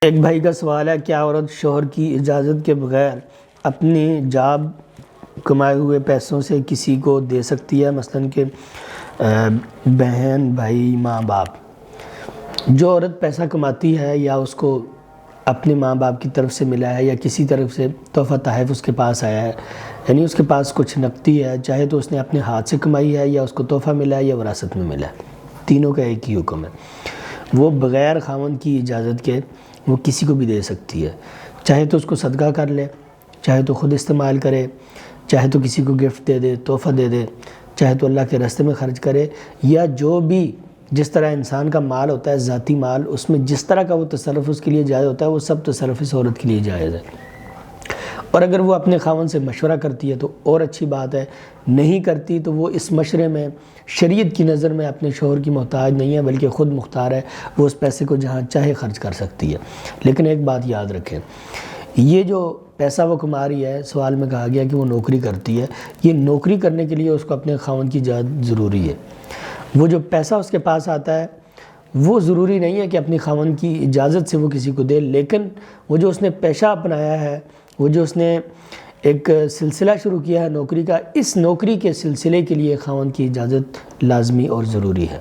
ایک بھائی کا سوال ہے، کیا عورت شوہر کی اجازت کے بغیر اپنی جاب کمائے ہوئے پیسوں سے کسی کو دے سکتی ہے؟ مثلاً کہ بہن، بھائی، ماں باپ۔ جو عورت پیسہ کماتی ہے یا اس کو اپنے ماں باپ کی طرف سے ملا ہے یا کسی طرف سے تحفہ تحائف اس کے پاس آیا ہے، یعنی اس کے پاس کچھ نقدی ہے، چاہے تو اس نے اپنے ہاتھ سے کمائی ہے یا اس کو تحفہ ملا ہے یا وراثت میں ملا ہے، تینوں کا ایک ہی حکم ہے۔ وہ بغیر خاوند کی اجازت کے وہ کسی کو بھی دے سکتی ہے، چاہے تو اس کو صدقہ کر لے، چاہے تو خود استعمال کرے، چاہے تو کسی کو گفٹ دے دے، تحفہ دے دے، چاہے تو اللہ کے راستے میں خرچ کرے، یا جو بھی جس طرح انسان کا مال ہوتا ہے ذاتی مال، اس میں جس طرح کا وہ تصرف اس کے لیے جائز ہوتا ہے وہ سب تصرف اس عورت کے لیے جائز ہے۔ اور اگر وہ اپنے خاوند سے مشورہ کرتی ہے تو اور اچھی بات ہے، نہیں کرتی تو وہ اس مشورے میں شریعت کی نظر میں اپنے شوہر کی محتاج نہیں ہے بلکہ خود مختار ہے، وہ اس پیسے کو جہاں چاہے خرچ کر سکتی ہے۔ لیکن ایک بات یاد رکھیں، یہ جو پیسہ وہ کما رہی ہے، سوال میں کہا گیا کہ وہ نوکری کرتی ہے، یہ نوکری کرنے کے لیے اس کو اپنے خاوند کی اجازت ضروری ہے۔ وہ جو پیسہ اس کے پاس آتا ہے وہ ضروری نہیں ہے کہ اپنی خاوند کی اجازت سے وہ کسی کو دے، لیکن وہ جو اس نے پیشہ اپنایا ہے، وہ جو اس نے ایک سلسلہ شروع کیا ہے نوکری کا، اس نوکری کے سلسلے کے لیے خاوند کی اجازت لازمی اور ضروری ہے۔